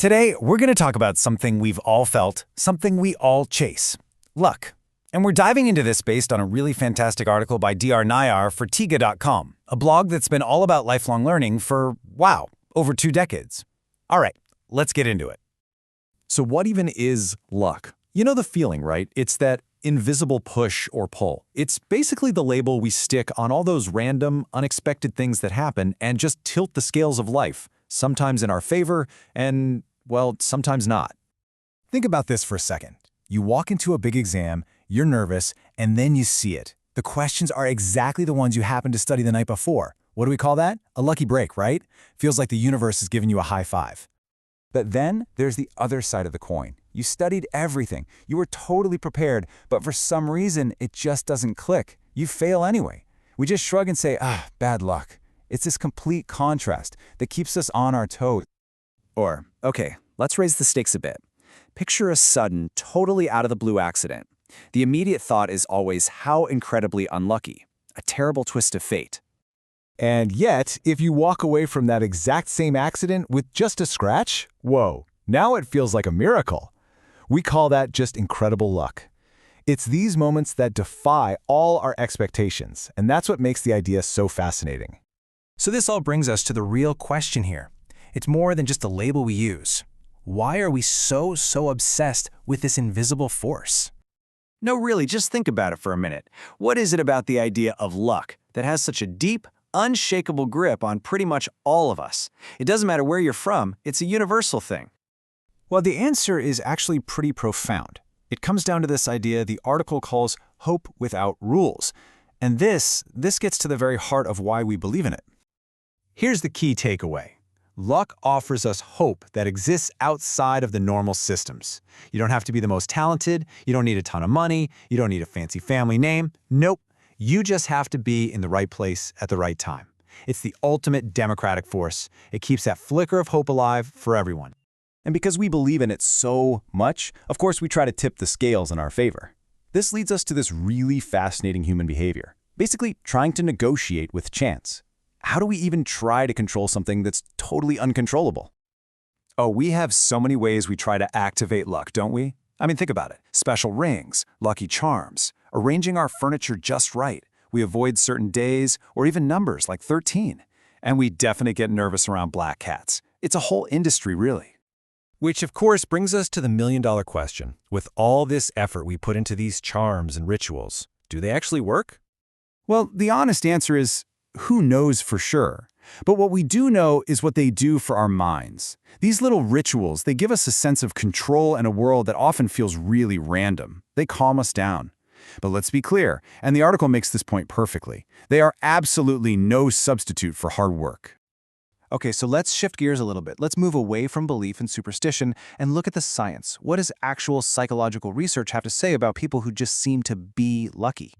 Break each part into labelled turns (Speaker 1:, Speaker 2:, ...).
Speaker 1: Today, we're going to talk about something we've all felt, something we all chase: luck. And we're diving into this based on a really fantastic article by Dr. Nayar for Tiga.com, a blog that's been all about lifelong learning for, wow, over 2 decades. All right, let's get into it.
Speaker 2: So what even is luck? You know the feeling, right? It's that invisible push or pull. It's basically the label we stick on all those random, unexpected things that happen and just tilt the scales of life, sometimes in our favor and, well, sometimes not.
Speaker 1: Think about this for a second. You walk into a big exam, you're nervous, and then you see it. The questions are exactly the ones you happened to study the night before. What do we call that? A lucky break, right? Feels like the universe is giving you a high five.
Speaker 3: But then there's the other side of the coin. You studied everything. You were totally prepared, but for some reason, it just doesn't click. You fail anyway. We just shrug and say, bad luck. It's this complete contrast that keeps us on our toes.
Speaker 4: Or, okay, let's raise the stakes a bit. Picture a sudden, totally out of the blue accident. The immediate thought is always how incredibly unlucky. A terrible twist of fate.
Speaker 2: And yet, if you walk away from that exact same accident with just a scratch, whoa, now it feels like a miracle. We call that just incredible luck. It's these moments that defy all our expectations, and that's what makes the idea so fascinating.
Speaker 5: So this all brings us to the real question here. It's more than just a label we use. Why are we so obsessed with this invisible force?
Speaker 4: No, really, just think about it for a minute. What is it about the idea of luck that has such a deep, unshakable grip on pretty much all of us? It doesn't matter where you're from, it's a universal thing.
Speaker 2: Well, the answer is actually pretty profound. It comes down to this idea the article calls hope without rules. And this gets to the very heart of why we believe in it.
Speaker 1: Here's the key takeaway. Luck offers us hope that exists outside of the normal systems. You don't have to be the most talented, you don't need a ton of money, you don't need a fancy family name. Nope, you just have to be in the right place at the right time. It's the ultimate democratic force. It keeps that flicker of hope alive for everyone.
Speaker 2: And because we believe in it so much, of course we try to tip the scales in our favor. This leads us to this really fascinating human behavior, basically trying to negotiate with chance. How do we even try to control something that's totally uncontrollable?
Speaker 3: Oh, we have so many ways we try to activate luck, don't we? I mean, think about it. Special rings, lucky charms, arranging our furniture just right. We avoid certain days or even numbers like 13. And we definitely get nervous around black cats. It's a whole industry, really.
Speaker 5: Which, of course, brings us to the million-dollar question. With all this effort we put into these charms and rituals, do they actually work?
Speaker 3: Well, the honest answer is, who knows for sure? But what we do know is what they do for our minds. These little rituals, they give us a sense of control in a world that often feels really random. They calm us down. But let's be clear, and the article makes this point perfectly, they are absolutely no substitute for hard work.
Speaker 6: Okay, so let's shift gears a little bit. Let's move away from belief and superstition and look at the science. What does actual psychological research have to say about people who just seem to be lucky?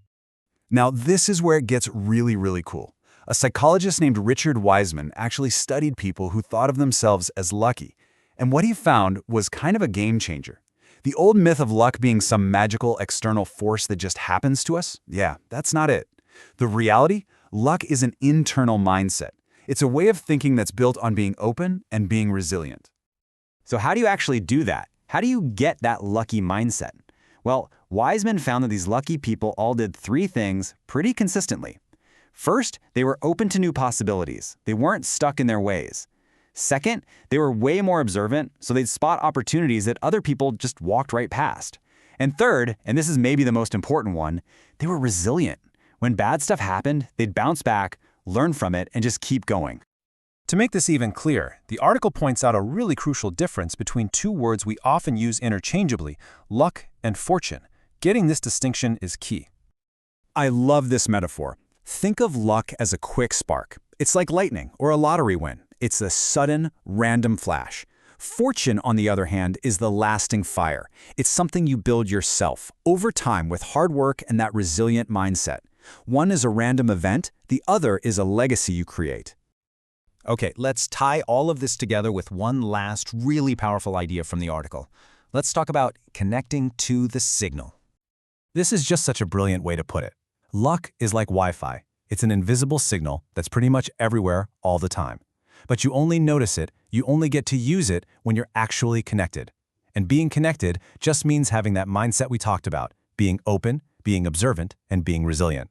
Speaker 3: Now, this is where it gets really cool. A psychologist named Richard Wiseman actually studied people who thought of themselves as lucky. And what he found was kind of a game changer. The old myth of luck being some magical external force that just happens to us, yeah, that's not it. The reality, luck is an internal mindset. It's a way of thinking that's built on being open and being resilient.
Speaker 4: So how do you actually do that? How do you get that lucky mindset? Well, Wiseman found that these lucky people all did 3 things pretty consistently. First, they were open to new possibilities. They weren't stuck in their ways. Second, they were way more observant, so they'd spot opportunities that other people just walked right past. And third, and this is maybe the most important one, they were resilient. When bad stuff happened, they'd bounce back, learn from it, and just keep going.
Speaker 5: To make this even clearer, the article points out a really crucial difference between 2 words we often use interchangeably, luck and fortune. Getting this distinction is key.
Speaker 3: I love this metaphor. Think of luck as a quick spark. It's like lightning or a lottery win. It's a sudden, random flash. Fortune, on the other hand, is the lasting fire. It's something you build yourself, over time with hard work and that resilient mindset. One is a random event, the other is a legacy you create.
Speaker 1: Okay, let's tie all of this together with one last really powerful idea from the article. Let's talk about connecting to the signal. This is just such a brilliant way to put it. Luck is like Wi-Fi. It's an invisible signal that's pretty much everywhere all the time.
Speaker 2: but you only notice it, you only get to use it when you're actually connected. And being connected just means having that mindset we talked about, being open, being observant, and being resilient.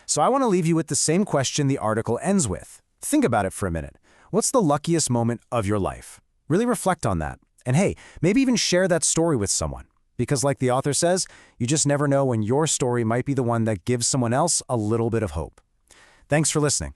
Speaker 7: So I want to leave you with the same question the article ends with. Think about it for a minute. What's the luckiest moment of your life? Really reflect on that. And hey, maybe even share that story with someone. Because like the author says, you just never know when your story might be the one that gives someone else a little bit of hope. Thanks for listening.